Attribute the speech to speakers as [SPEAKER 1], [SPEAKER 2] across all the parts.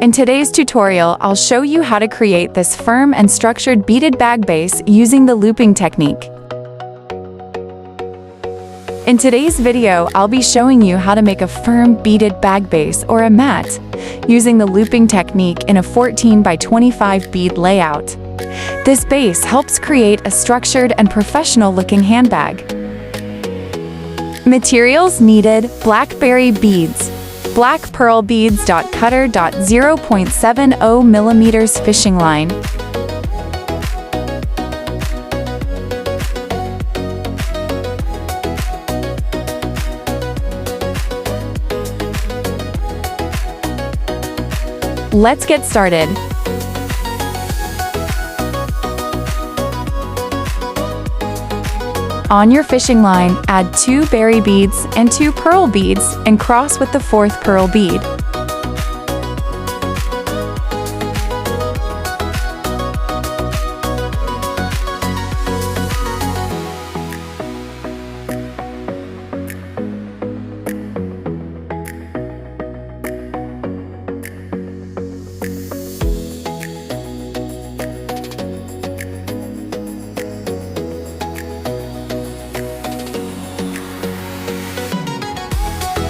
[SPEAKER 1] In today's tutorial, I'll show you how to create this firm and structured beaded bag base using the looping technique. In today's video, I'll be showing you how to make a firm beaded bag base or a mat using the looping technique in a 14 by 25 bead layout. This base helps create a structured and professional looking handbag. Materials needed: blackberry beads, black pearl beads, cutter, 0.70 millimeters fishing line, Let's get started. On your fishing line, add 2 berry beads and 2 pearl beads and cross with the 4th pearl bead.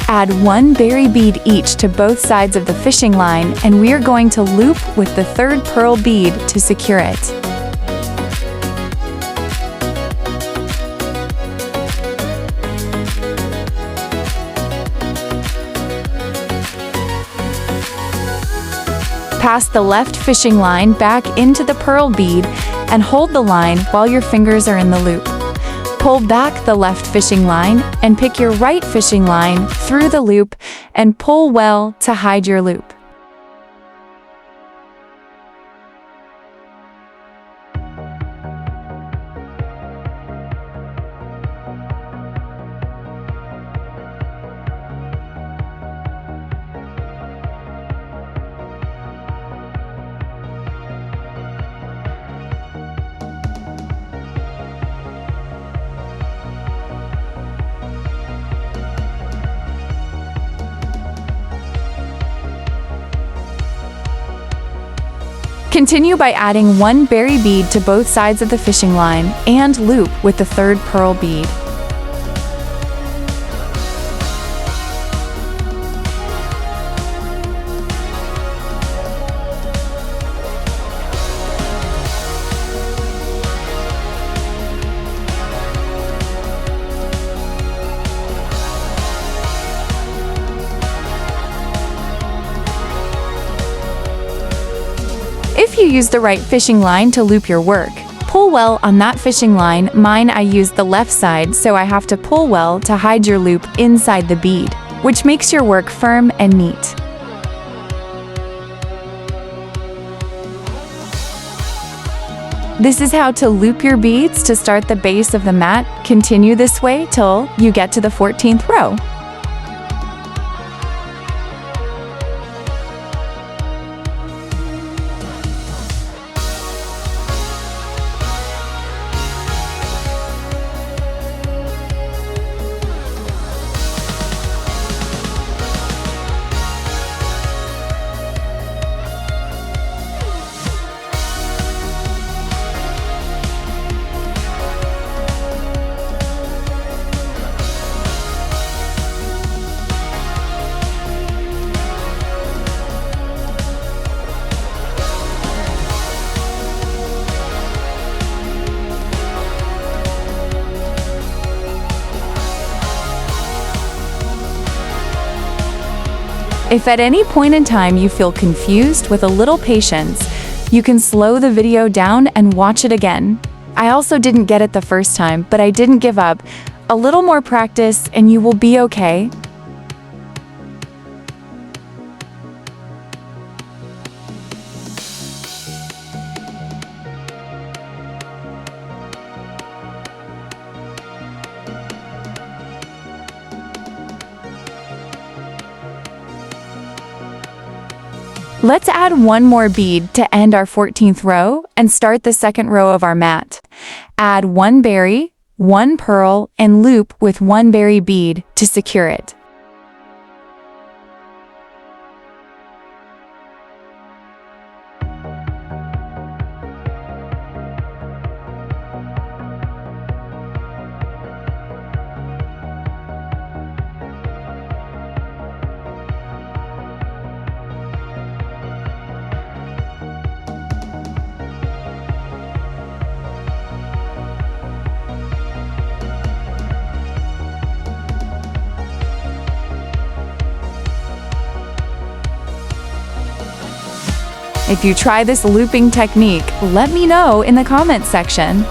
[SPEAKER 1] Add 1 berry bead each to both sides of the fishing line, and we are going to loop with the 3rd pearl bead to secure it. Pass the left fishing line back into the pearl bead and hold the line while your fingers are in the loop. Pull back the left fishing line and pick your right fishing line through the loop and pull well to hide your loop. Continue by adding 1 berry bead to both sides of the fishing line and loop with the 3rd pearl bead. If you use the right fishing line to loop your work, pull well on that fishing line. Mine, I used the left side, so I have to pull well to hide your loop inside the bead, which makes your work firm and neat. This is how to loop your beads to start the base of the mat. Continue this way till you get to the 14th row. If at any point in time you feel confused, with a little patience, you can slow the video down and watch it again. I also didn't get it the first time, but I didn't give up. A little more practice and you will be okay. Let's add 1 more bead to end our 14th row and start the 2nd row of our mat. Add 1 berry, 1 pearl, and loop with 1 berry bead to secure it. If you try this looping technique, let me know in the comments section.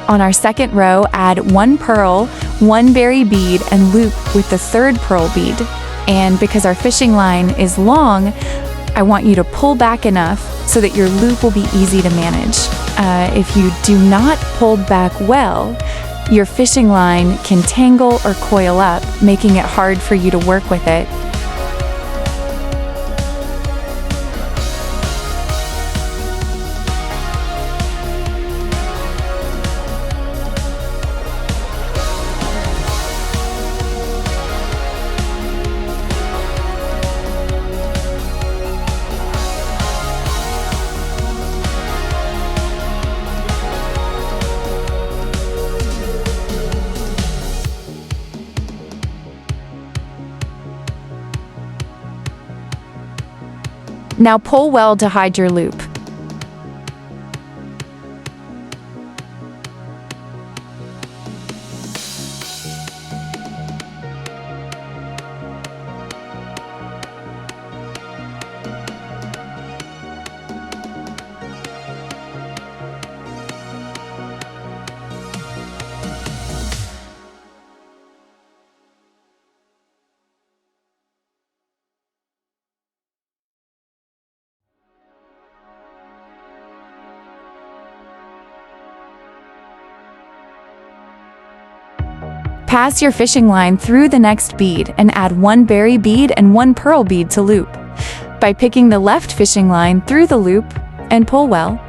[SPEAKER 1] On our second row, add 1 pearl, 1 berry bead, and loop with the 3rd pearl bead. And because our fishing line is long, I want you to pull back enough so that your loop will be easy to manage. If you do not pull back well, your fishing line can tangle or coil up, making it hard for you to work with it. Now pull well to hide your loop. Pass your fishing line through the next bead and add 1 berry bead and 1 pearl bead to loop by picking the left fishing line through the loop and pull well.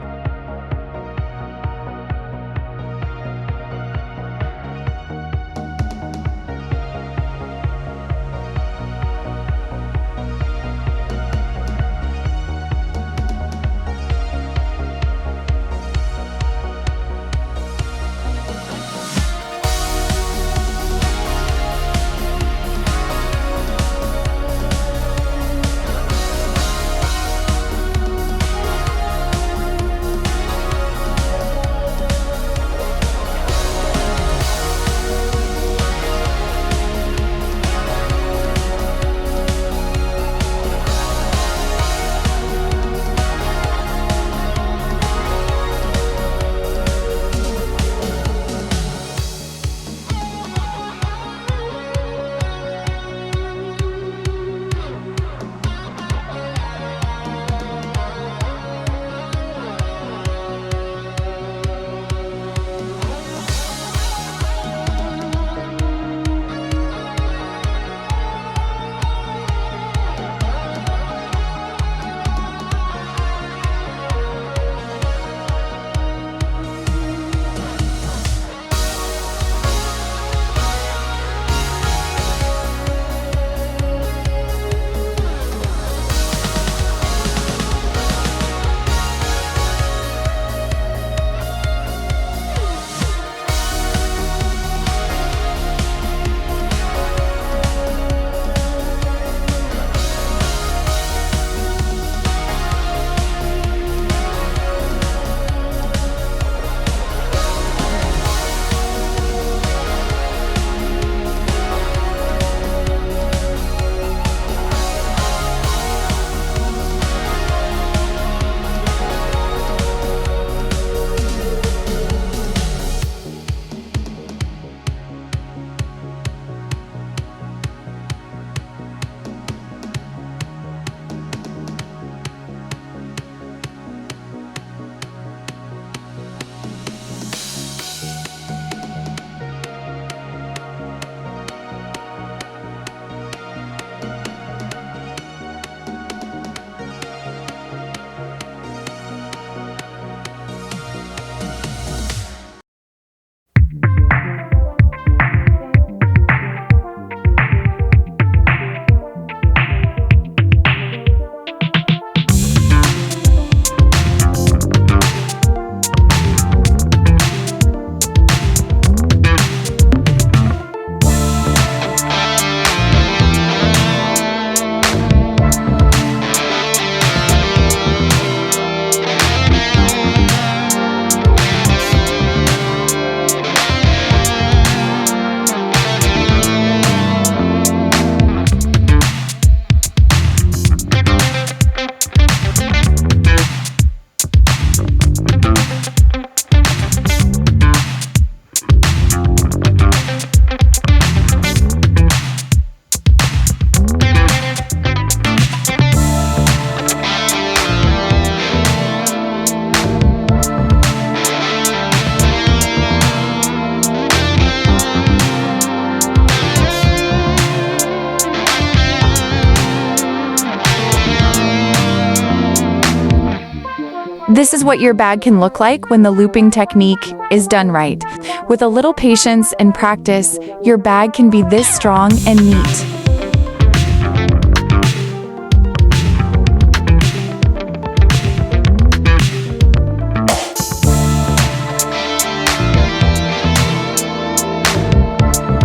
[SPEAKER 1] This is what your bag can look like when the looping technique is done right. With a little patience and practice, your bag can be this strong and neat.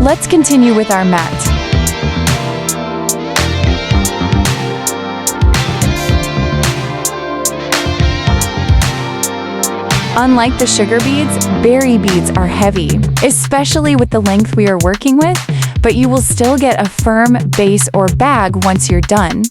[SPEAKER 1] Let's continue with our mat. Unlike the sugar beads, berry beads are heavy, especially with the length we are working with, but you will still get a firm base or bag once you're done.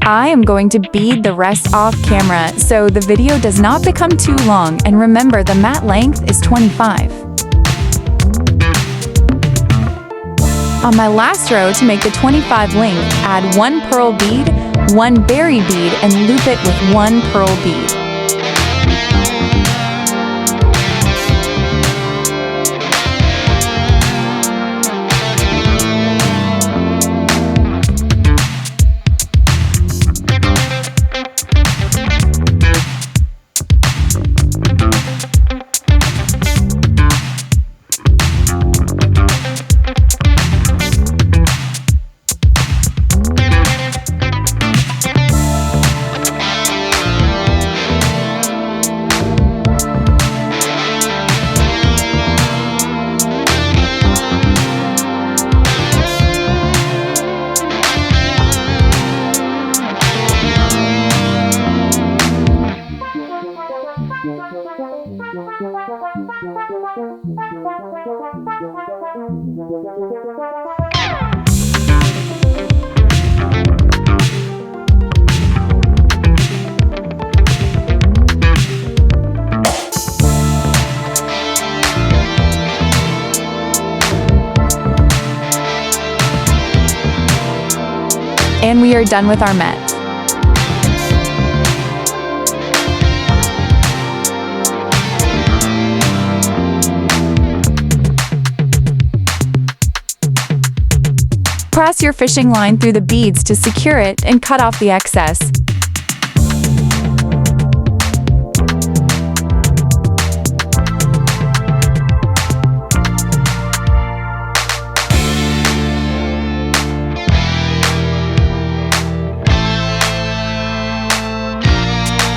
[SPEAKER 1] I am going to bead the rest off camera so the video does not become too long, and remember the mat length is 25. On my last row to make the 25 length, add 1 pearl bead, 1 berry bead, and loop it with 1 pearl bead. And we are done with our mat. Pass your fishing line through the beads to secure it and cut off the excess.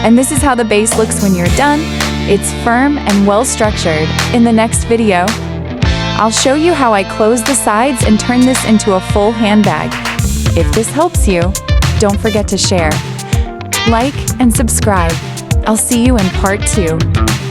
[SPEAKER 1] And this is how the base looks when you're done. It's firm and well structured. In the next video, I'll show you how I close the sides and turn this into a full handbag. If this helps you, don't forget to share, like, and subscribe. I'll see you in part 2.